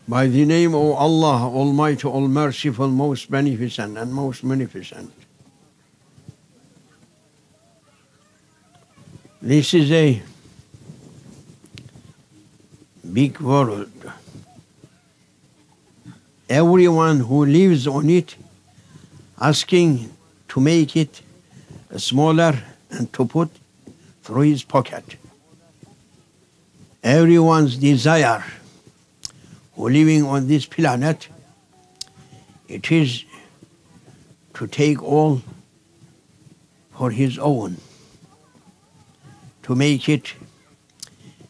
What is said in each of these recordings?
By the name of Allah, Almighty, All Merciful, Most Beneficent, and Most Munificent. This is a big world. Everyone who lives on it asking to make it smaller and to put through his pocket. Everyone's desire who living on this planet, it is to take all for his own, to make it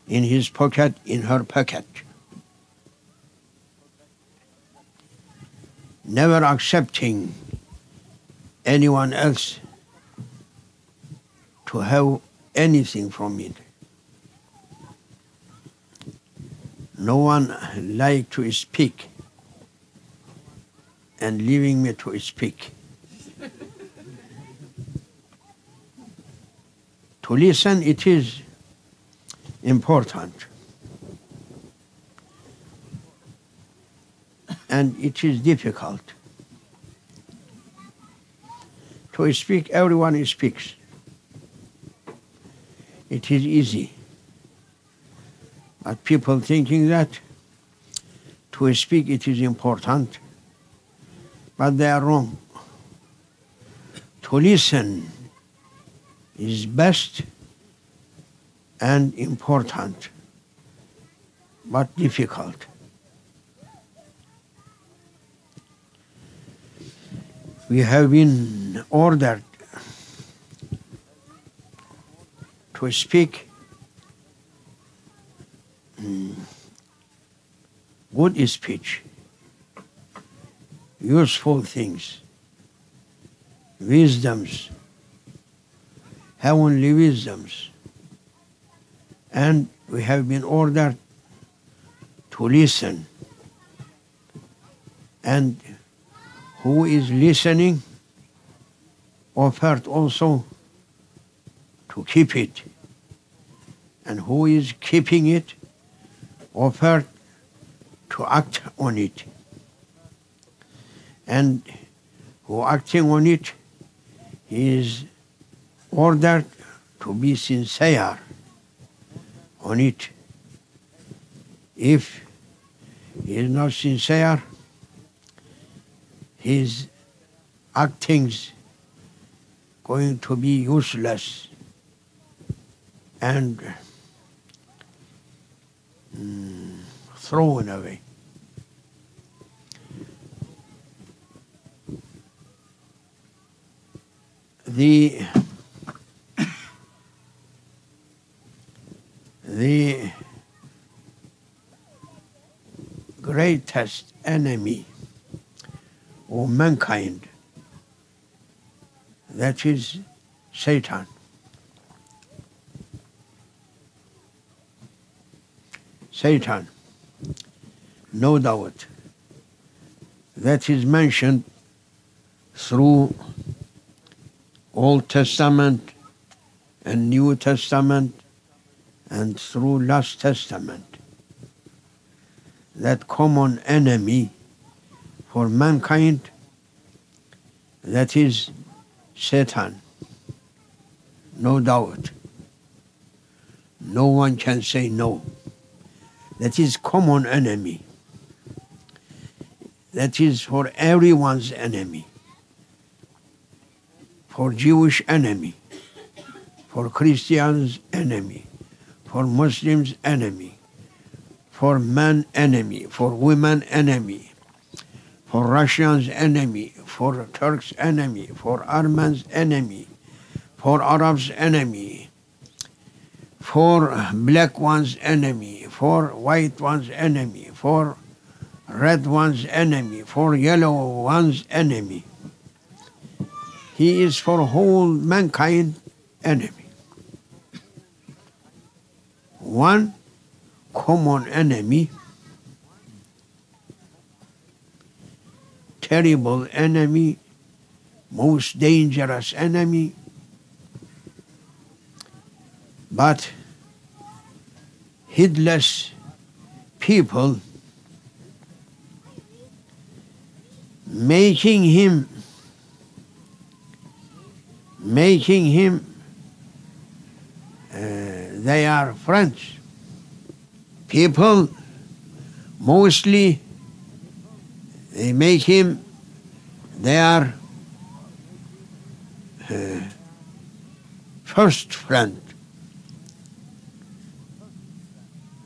in his pocket, in her pocket. Never accepting anyone else to have anything from it. No one like to speak and leaving me to speak. To listen, it is important. And it is difficult. To speak, everyone speaks. It is easy. But people thinking that to speak it is important, but they are wrong. To listen is best and important, but difficult. We have been ordered to speak good speech, useful things, wisdoms, heavenly wisdoms, and we have been ordered to listen. And who is listening offered also to keep it, and who is keeping it offered to act on it, and who acting on it is ordered to be sincere on it. If he is not sincere, his actings going to be useless and thrown away. The greatest enemy of mankind, that is Satan. Satan, no doubt, that is mentioned through Old Testament and New Testament and through Last Testament. That common enemy for mankind, that is Satan, no doubt. No one can say no. That is common enemy. That is for everyone's enemy. For Jewish enemy, for Christians enemy, for Muslims enemy, for men enemy, for women enemy, for Russians enemy, for Turks enemy, for Armenians enemy, for Arabs enemy, for black ones enemy, for white ones enemy, for red ones enemy, for yellow ones enemy. He is for whole mankind enemy. One common enemy, terrible enemy, most dangerous enemy, but heedless people making him they are friends. People mostly they make him their first friend.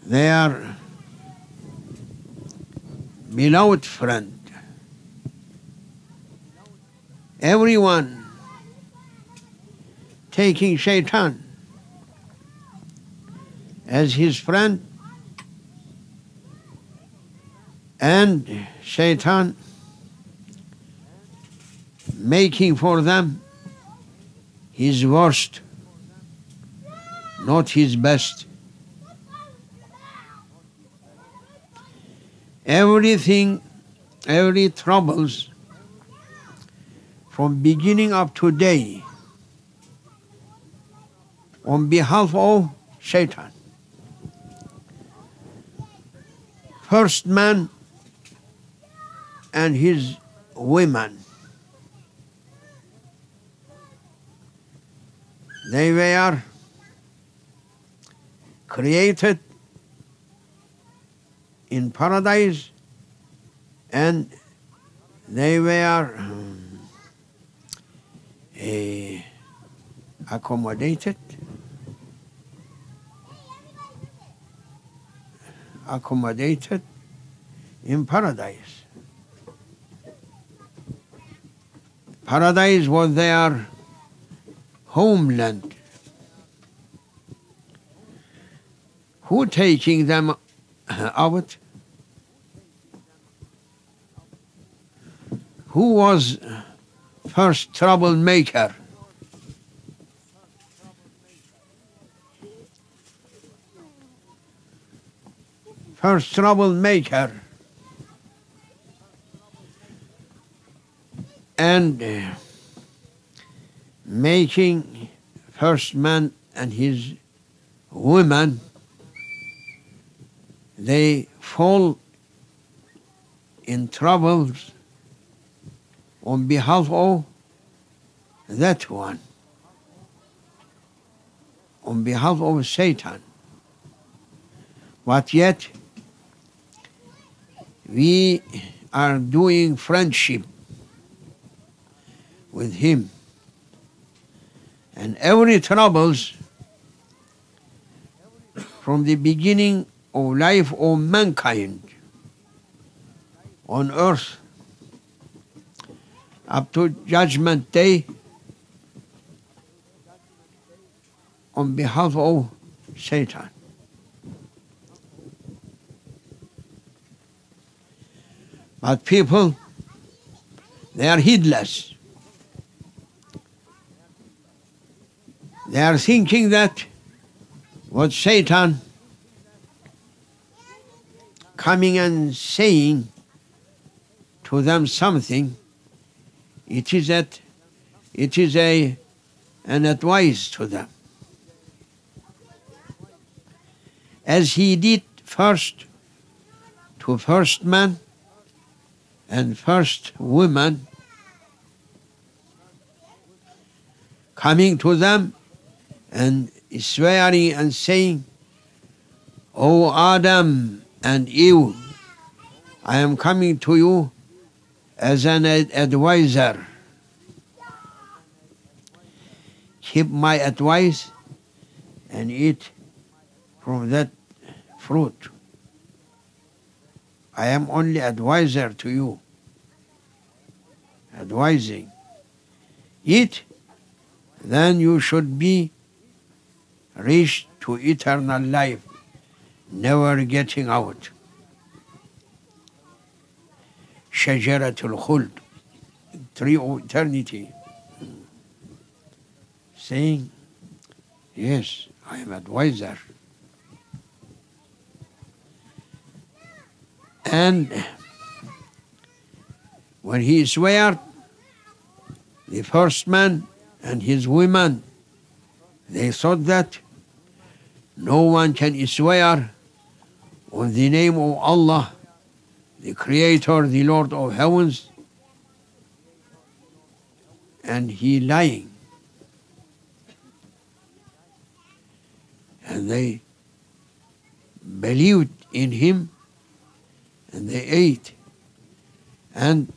Their beloved friend. Everyone taking Shaitan as his friend, and Shaitan making for them his worst, not his best. Everything, every troubles from beginning up to day on behalf of Shaitan. First man and his women, they were created in paradise, and they were accommodated in paradise. Paradise was their homeland. Who taking them out? Who was first troublemaker? First troublemaker and making first man and his woman, they fall in troubles on behalf of that one, on behalf of Satan. But yet, we are doing friendship with him. And every troubles from the beginning of life of mankind on earth up to Judgment Day on behalf of Satan. But people, they are heedless. They are thinking that what Satan coming and saying to them something, it is an advice to them. As he did first to first man and first woman, coming to them and swearing and saying, "O Adam and Eve, I am coming to you as an advisor. Keep my advice and eat from that fruit. I am only advisor to you, advising. Eat, then you should be reached to eternal life, never getting out. Shajaratul Khuld, tree of eternity." Saying, yes, I am advisor. And when he swear, the first man and his women, they thought that no one can swear on the name of Allah, the Creator, the Lord of heavens and he lying. And they believed in him and they ate. And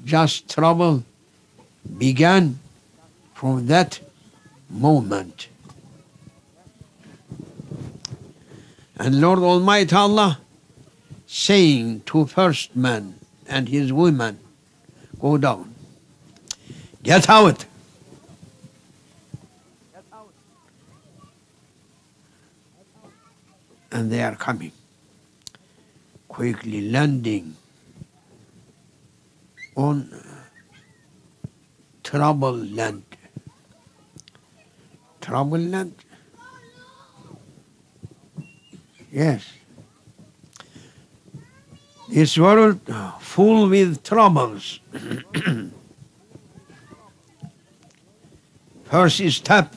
just trouble began from that moment. And Lord Almighty Allah saying to first man and his women, go down, get out. And they are coming, quickly landing on troubled land. Troubled land? Yes. This world full with troubles. First step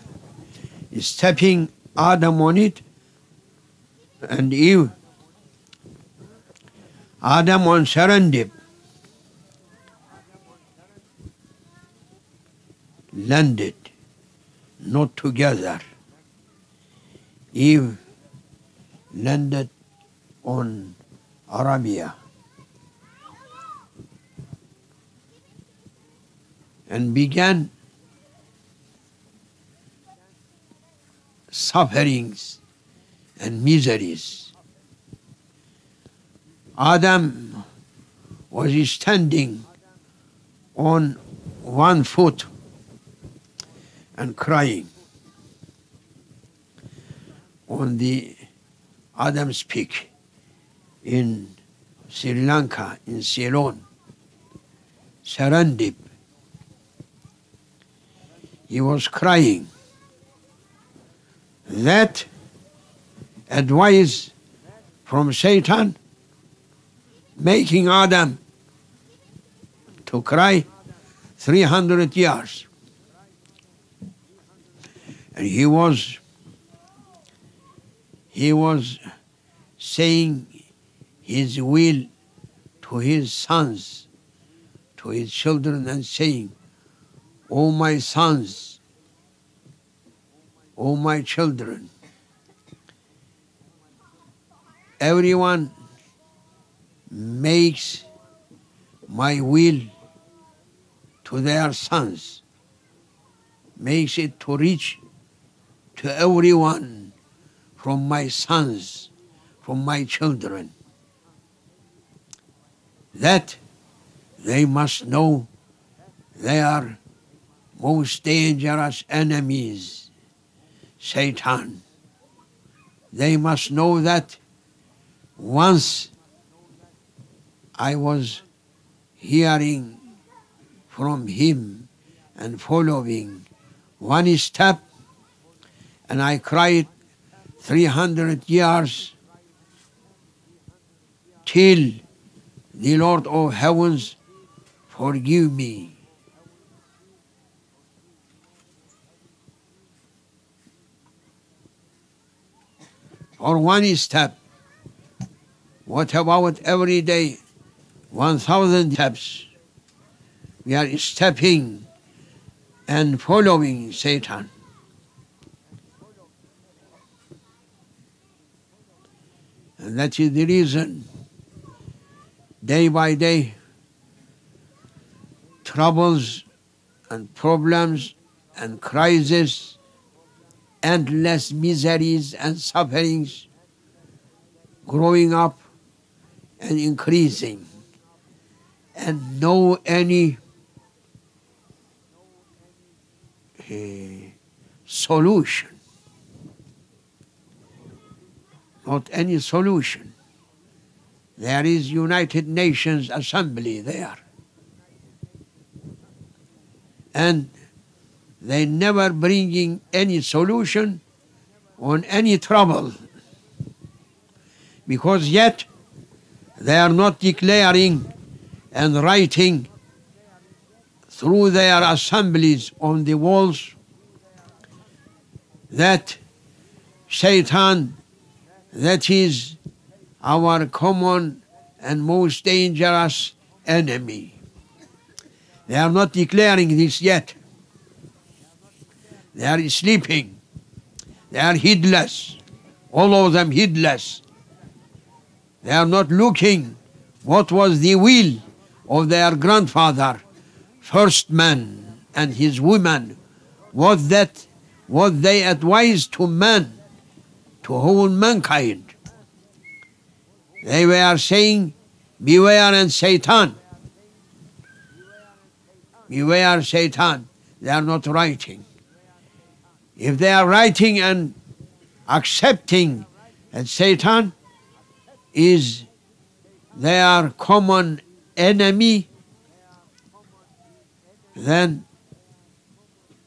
is stepping Adam on it and Eve. Adam on Serendip. Landed, not together. Eve landed on Arabia and began sufferings and miseries. Adam was standing on one foot and crying on the Adam's Peak in Sri Lanka, in Ceylon, Serendip. He was crying. That advice from Satan, making Adam to cry 300 years. And he was saying his will to his sons, to his children, and saying, "O my sons, O my children, everyone makes my will to their sons, makes it to reach to everyone from my sons, from my children, that they must know they are most dangerous enemies, Satan. They must know that once I was hearing from him and following one step, and I cried 300 years till the Lord of heavens forgive me. For one step. What about every day? 1,000 steps. We are stepping and following Satan. And that is the reason, day by day, troubles and problems and crises, endless miseries and sufferings growing up and increasing, and no any solution. Not any solution. There is United Nations Assembly there. And they never bringing any solution on any trouble. Because yet they are not declaring and writing through their assemblies on the walls that Satan, that is our common and most dangerous enemy. They are not declaring this yet. They are sleeping. They are heedless. All of them heedless. They are not looking what was the will of their grandfather, first man and his woman, what they advised to man, to whole mankind. They were saying, beware and Satan. Beware Satan. They are not writing. If they are writing and accepting that Satan is their common enemy, then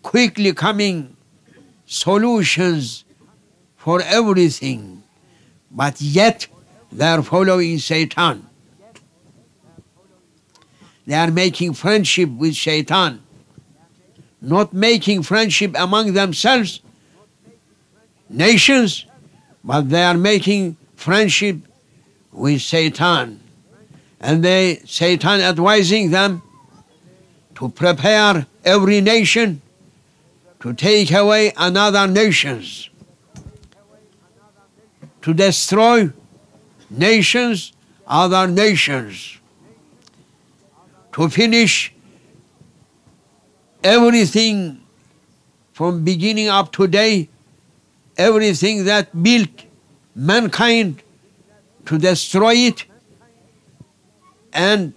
quickly coming solutions for everything, but yet they are following Satan. They are making friendship with Satan, not making friendship among themselves, nations, but they are making friendship with Satan. And Satan advising them to prepare every nation to take away another nations, to destroy nations, other nations, to finish everything from beginning up to today, everything that built mankind, to destroy it and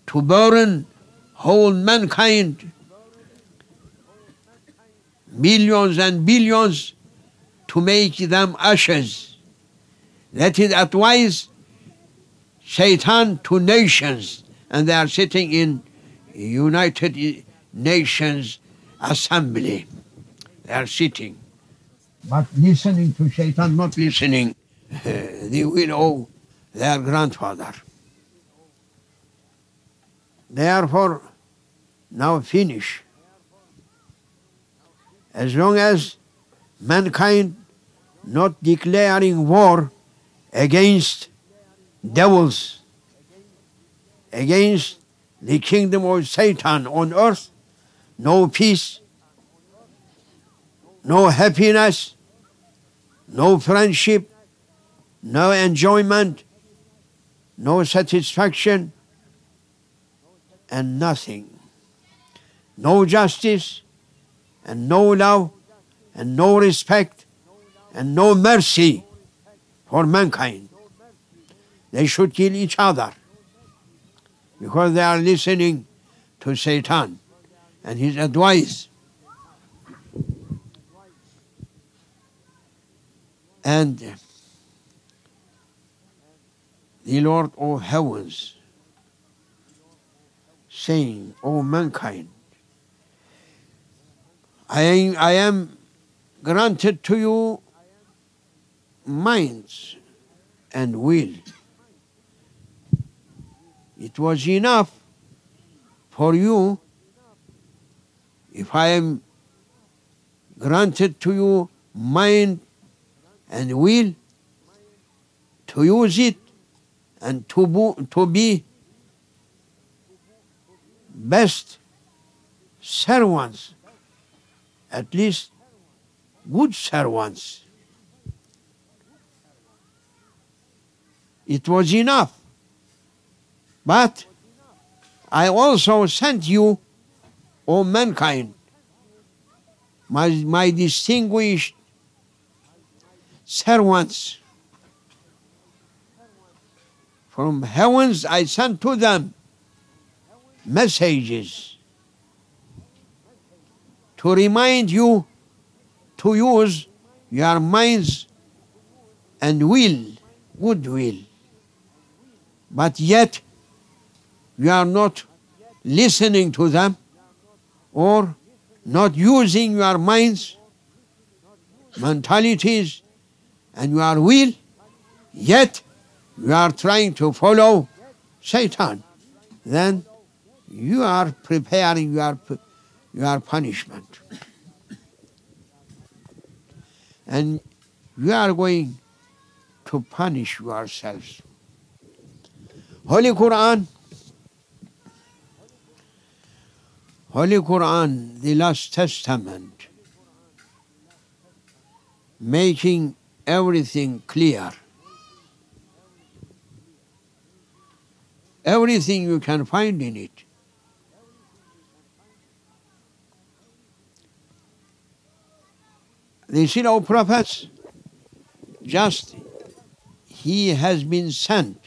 to burn whole mankind, millions and billions, to make them ashes. That is advice Satan to nations, and they are sitting in United Nations Assembly. They are sitting, but listening to Satan, not listening the will of their grandfather. Therefore, now finish. As long as mankind not declaring war against devils, against the kingdom of Satan on earth, no peace, no happiness, no friendship, no enjoyment, no satisfaction, and nothing. No justice, and no love, and no respect, and no mercy for mankind. They should kill each other because they are listening to Satan and his advice. And the Lord of heavens saying, O mankind, I am granted to you minds and will. It was enough for you if I am granted to you mind and will to use it and to be best servants, at least good servants. It was enough. But I also sent you, O mankind, my distinguished servants. From heavens I sent to them messages to remind you to use your minds and will, good will. But yet you are not listening to them or not using your minds, mentalities, and your will, yet you are trying to follow Satan. Then you are preparing your punishment. And you are going to punish yourselves. Holy Quran, Holy Quran, the Last Testament, making everything clear. Everything you can find in it. The seal of prophets, just he has been sent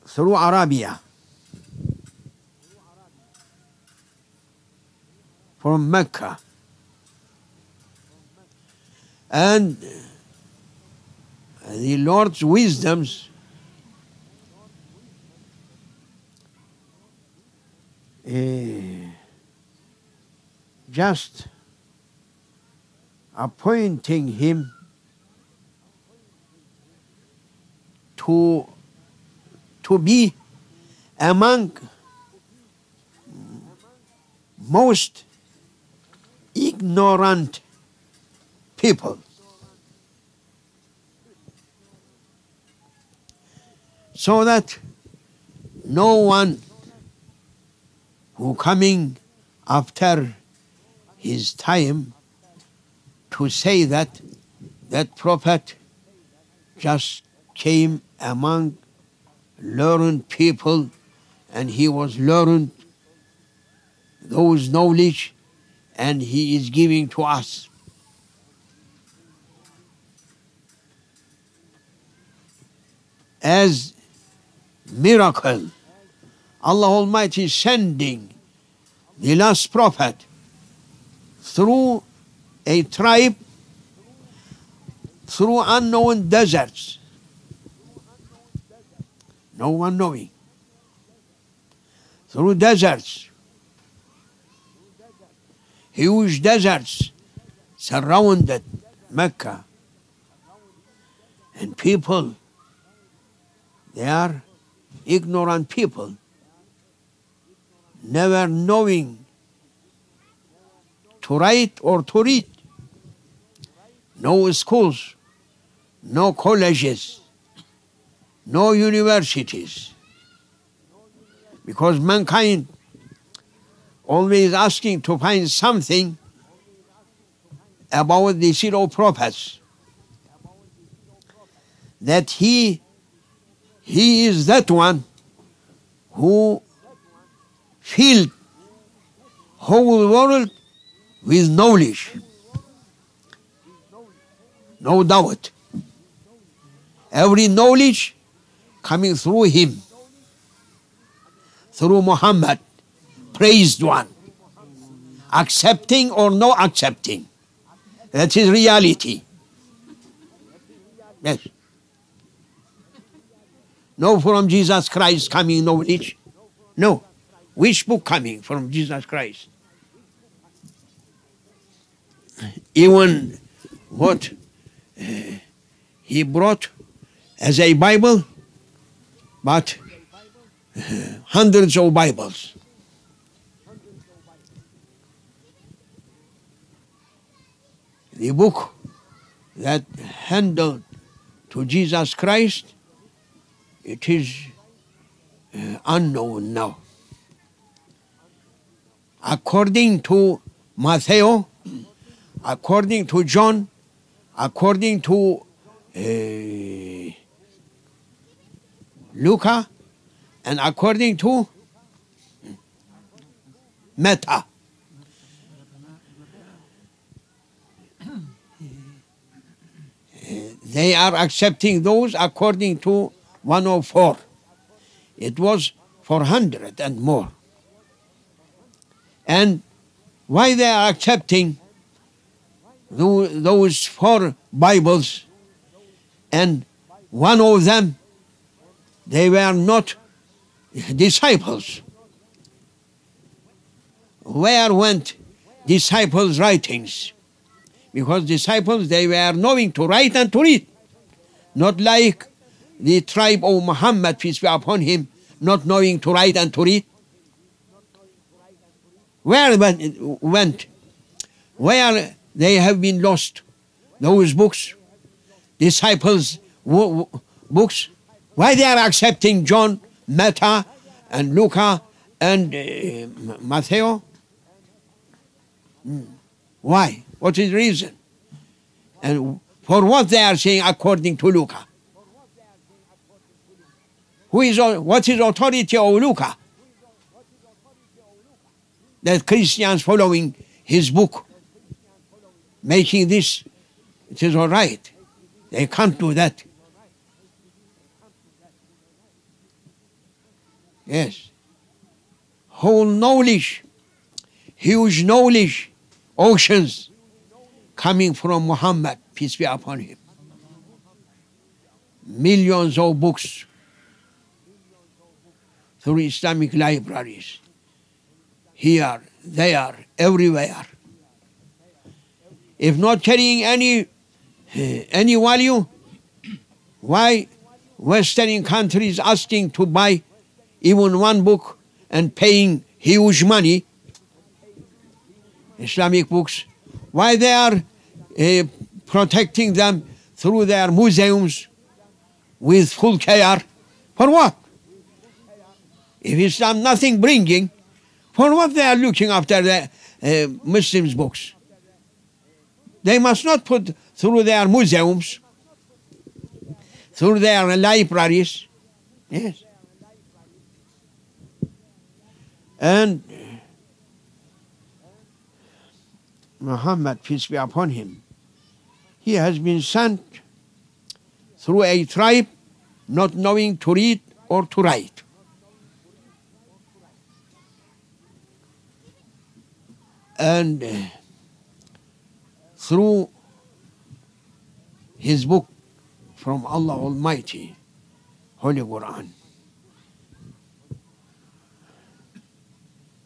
through Arabia, from Mecca, and the Lord's wisdoms just appointing him to be among most ignorant people. So that no one who coming after his time to say that that prophet just came among learned people and he was learned those knowledge and he is giving to us. As miracle, Allah Almighty sending the last prophet through a tribe, through unknown deserts, no one knowing, through deserts, huge deserts surrounded Mecca, and people, they are ignorant people, never knowing to write or to read. No schools, no colleges, no universities. Because mankind always asking to find something about the zero prophets. That he is that one who filled whole world with knowledge. No doubt. Every knowledge coming through him, through Muhammad, praised one. Accepting or no accepting. That is reality. Yes. No from Jesus Christ coming knowledge. No. Which book coming from Jesus Christ? Even what he brought as a Bible, but hundreds of Bibles. The book that handled to Jesus Christ, it is unknown now. According to Matthew, according to John, according to Luca, and according to Meta. They are accepting those according to 104. It was 400 and more. And why they are accepting those 4 Bibles, and one of them, they were not disciples. Where went disciples' writings? Because disciples, they were knowing to write and to read. Not like the tribe of Muhammad, peace be upon him, not knowing to write and to read. Where went? Where they have been lost? Those books, disciples' books. Why they are accepting John, Meta, and Luca and Matthew? Why? What is the reason? And for what they are saying according to Luca? What is authority of Luca? That Christians following his book, making this, it is all right. They can't do that. Yes. Whole knowledge, huge knowledge, oceans coming from Muhammad, peace be upon him. Millions of books through Islamic libraries, here, there, everywhere. If not carrying any value, why Western countries asking to buy even one book and paying huge money, Islamic books, why they are protecting them through their museums with full care? For what? If Islam nothing bringing, for what they are looking after the Muslims' books? They must not put through their museums, through their libraries. Yes. And Muhammad, peace be upon him, he has been sent through a tribe not knowing to read or to write. And through his book from Allah Almighty, Holy Quran,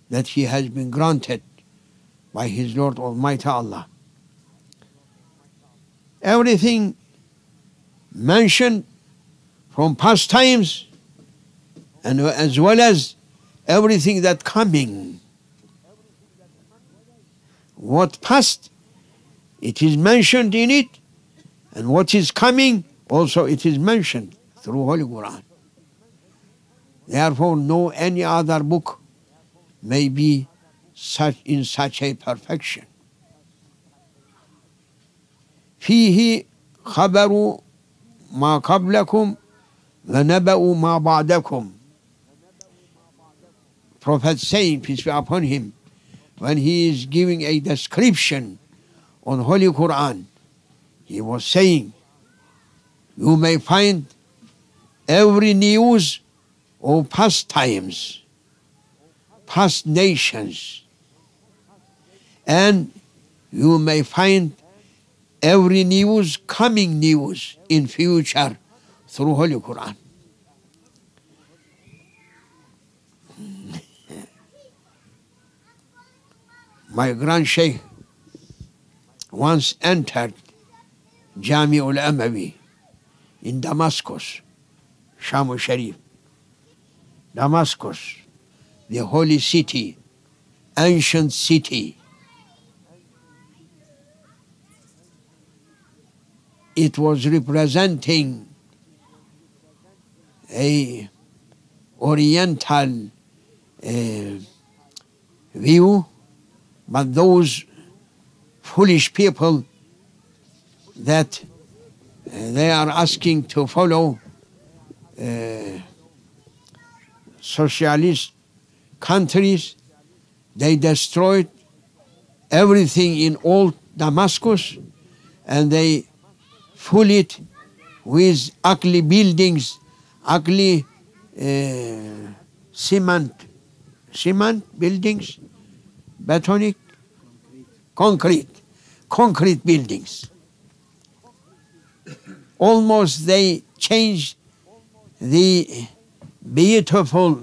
that he has been granted by his Lord Almighty Allah. Everything mentioned from past times and as well as everything that coming. What past, it is mentioned in it, and what is coming, also it is mentioned through Holy Quran. Therefore, no any other book may be in such a perfection. فيه خبر ما قبلكم ونبأ ما بعدكم. Prophet saying, peace be upon him, when he is giving a description on Holy Quran, he was saying, you may find every news of past times, past nations, and you may find every news, coming news in future through Holy Quran. My grand sheikh once entered Jami al-Amawi in Damascus, Sham al-Sharif. Damascus, the holy city, ancient city. It was representing a oriental view, but those foolish people that they are asking to follow socialist countries, they destroyed everything in old Damascus and they fill it with ugly buildings, ugly cement buildings, betonic, concrete buildings. Almost they changed the beautiful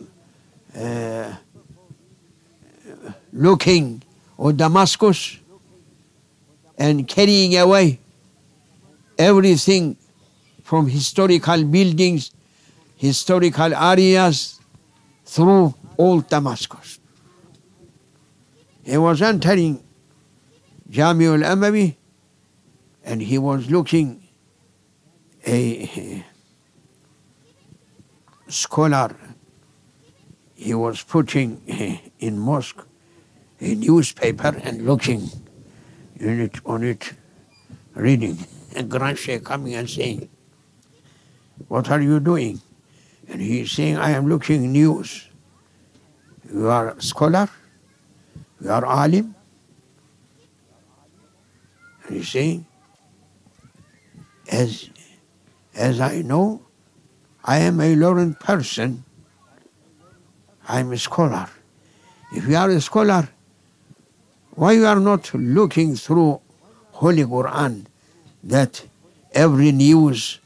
looking of Damascus and carrying away everything from historical buildings, historical areas through old Damascus. He was entering Jami al-Amawi and he was looking a scholar he was putting in mosque a newspaper and looking on it, reading. And Grand Sheikh coming and saying, "What are you doing?" And he's saying, "I am looking news." "You are a scholar? You are alim?" And he's saying, as I know, I am a learned person. I am a scholar. If you are a scholar, why you are not looking through Holy Quran that every news,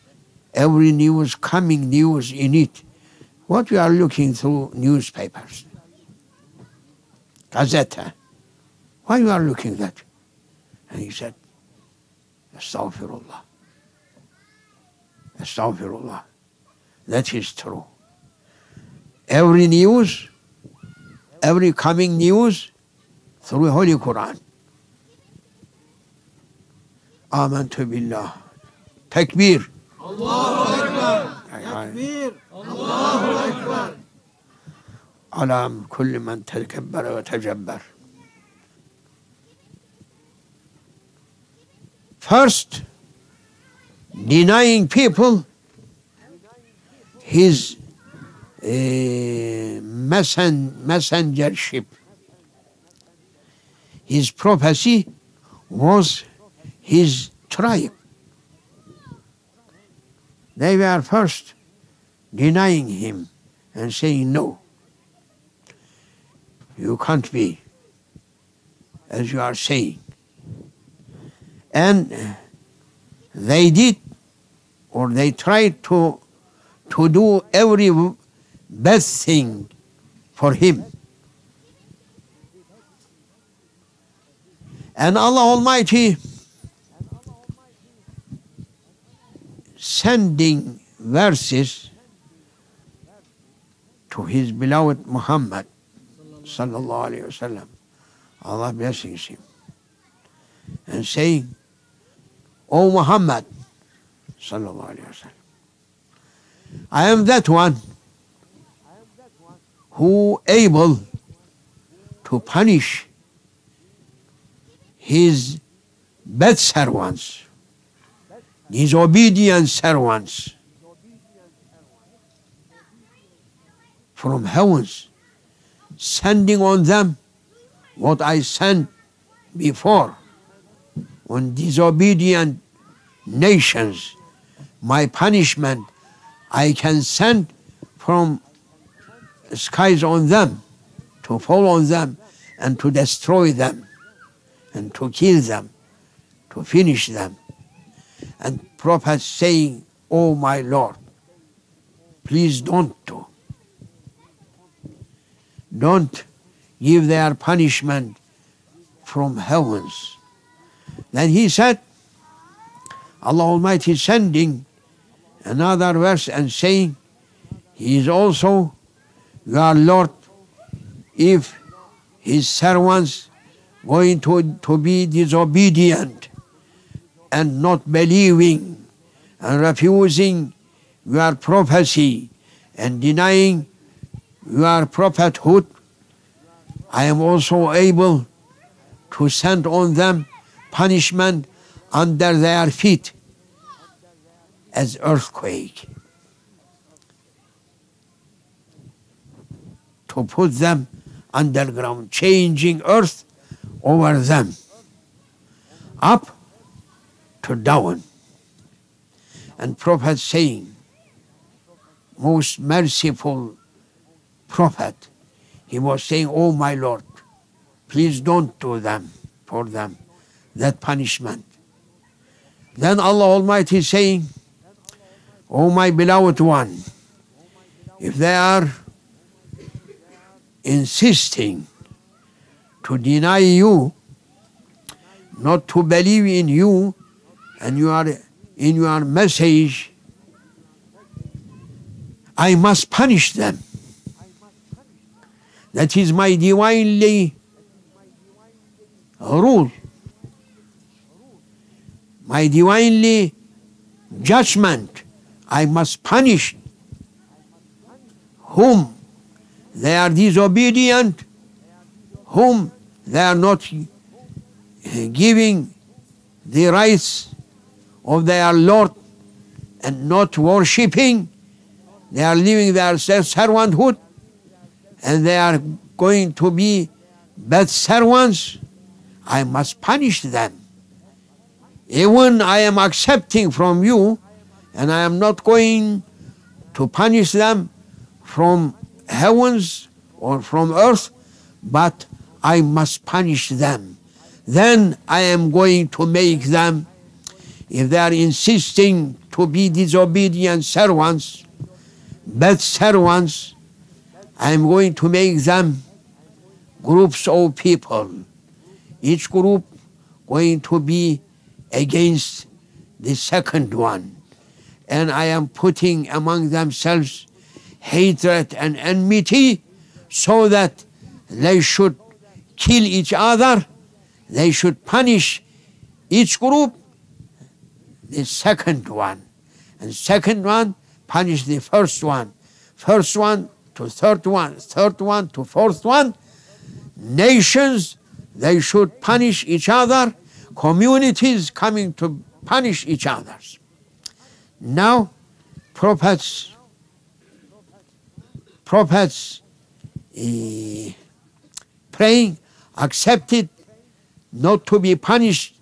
coming news in it, what you are looking through newspapers, Gazeta, why you are looking that? And he said, Astaghfirullah. Astaghfirullah. That is true. Every news, every coming news through Holy Quran. Amantu billah. Takbir. Allahu Akbar. Takbir. Allahu Akbar. على كل من تكبر وتجبر. First, denying people his messengership. His prophecy was his tribe. They were first denying him and saying, "No, you can't be, as you are saying." And they did, or they tried to do every bad thing for him. And Allah Almighty sending verses to his beloved Muhammad sallallahu alaihi wasallam, Allah blessings him, and saying, "O Muhammad sallallahu alaihi wasallam, I am that one who able to punish his bad servants, disobedient servants from heavens, sending on them what I sent before on disobedient nations. My punishment I can send from skies on them, to fall on them and to destroy them and to kill them, to finish them." And Prophet saying, "Oh my Lord, please don't give their punishment from heavens." Then he said, Allah Almighty sending another verse and saying, He is also your Lord. If his servants going to be disobedient and not believing and refusing your prophecy and denying your prophethood, I am also able to send on them punishment under their feet as earthquake, to put them underground, changing earth over them, up to down. And Prophet saying, most merciful Prophet, he was saying, "Oh my Lord, please don't do them for them that punishment." Then Allah Almighty saying, "Oh my beloved one, if they are insisting to deny you, not to believe in you and you are in your message, I must punish them. That is my divinely rule, my divinely judgment. I must punish whom they are disobedient, whom they are not giving the rights of their Lord and not worshipping. They are living their servanthood, and they are going to be bad servants. I must punish them. Even I am accepting from you, and I am not going to punish them from heavens or from earth, but I must punish them. Then I am going to make them, if they are insisting to be disobedient servants, bad servants, I am going to make them groups of people, each group going to be against the second one. And I am putting among themselves hatred and enmity, so that they should kill each other. They should punish each group, the second one. And second one punish the first one. First one to third one to fourth one. Nations, they should punish each other. Communities coming to punish each other. Now, prophets praying, accepted not to be punished,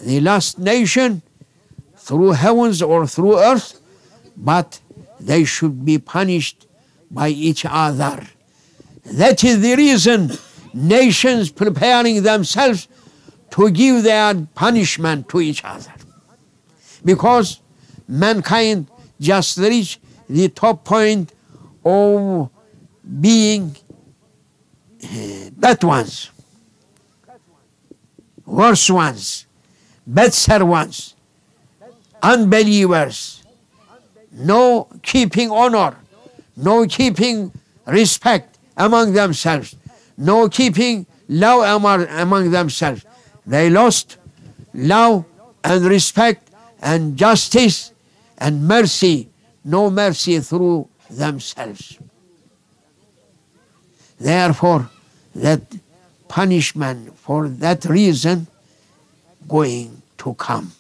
the last nation, through heavens or through earth, but they should be punished by each other. That is the reason nations preparing themselves to give their punishment to each other. Because mankind just reached the top point of being bad ones, worse ones, better ones, unbelievers, no keeping honor, no keeping respect among themselves, no keeping love among themselves. They lost love and respect and justice and mercy, no mercy through themselves. Therefore, that punishment for that reason going to come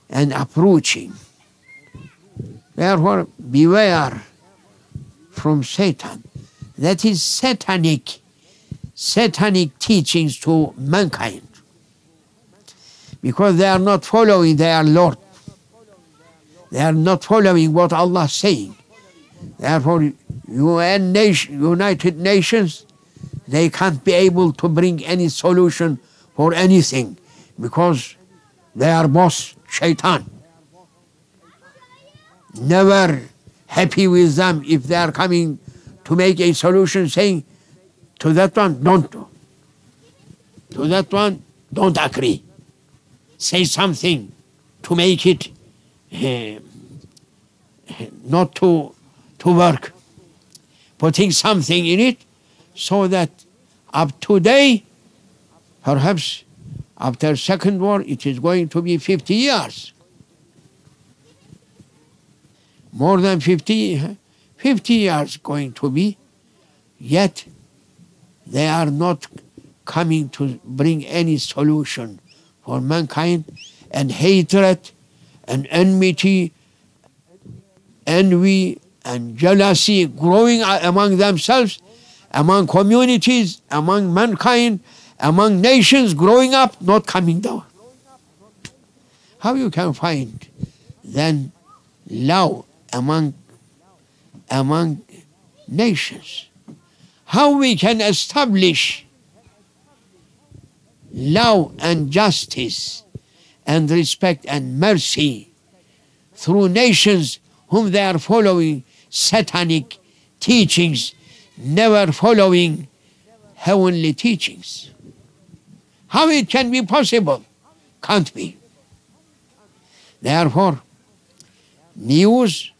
and approaching. Therefore, beware from Satan. That is satanic teachings to mankind, because they are not following their Lord. They are not following what Allah is saying. Therefore, United Nations, they can't be able to bring any solution for anything, because they are both shaitan. Never happy with them if they are coming to make a solution, saying, to that one, don't do. To that one, don't agree. Say something to make it not to work. Putting something in it so that up today, perhaps after Second War, it is going to be 50 years. More than 50 years going to be, yet they are not coming to bring any solution for mankind, and hatred and enmity, envy and jealousy growing among themselves, among communities, among mankind, among nations growing up, not coming down. How you can find then love among nations? How we can establish love and justice and respect and mercy through nations whom they are following satanic teachings, never following heavenly teachings? How it can be possible? Can't be. Therefore, news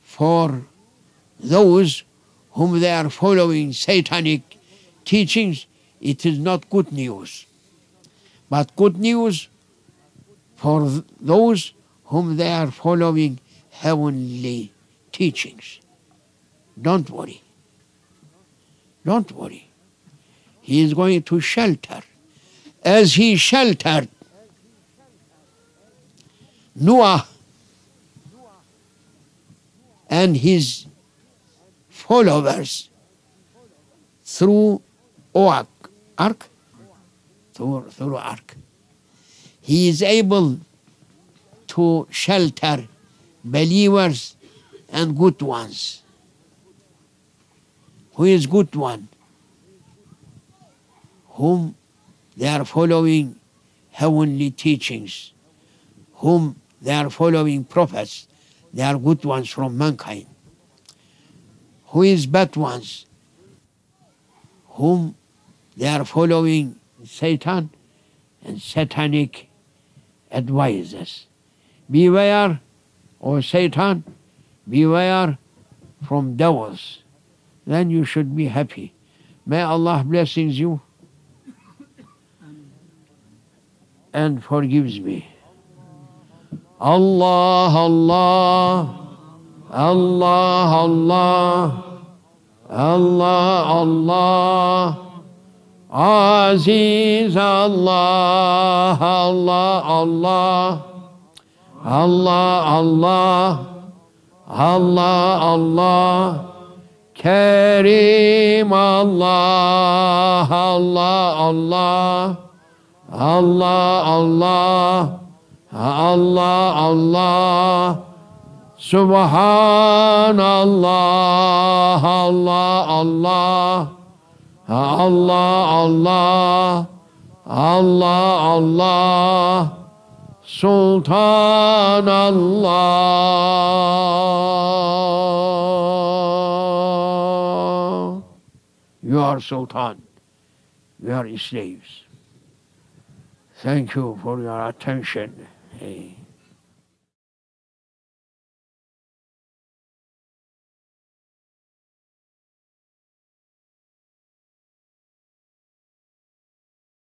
for those whom they are following satanic teachings, it is not good news. But good news for those whom they are following heavenly teachings. Don't worry. Don't worry. He is going to shelter. As he sheltered Noah and his followers through ark, through ark, he is able to shelter believers and good ones. Who is good one? Whom they are following heavenly teachings, whom they are following prophets. They are good ones from mankind. Who is bad ones? Whom they are following Satan and satanic advisors. Beware, O Satan, beware from devils. Then you should be happy. May Allah blessings you and forgives me. Allah, Allah, Allah, Allah, Allah, Allah, Aziz Allah, Allah, Allah, Allah, Allah, Allah, Allah, Kareem Allah, Allah, Allah, Allah, Allah, Allah, Allah, Subhanallah, Allah, Allah, Allah, Allah, Allah, Allah, Sultan Allah. You are Sultan. We are slaves. Thank you for your attention. Hey.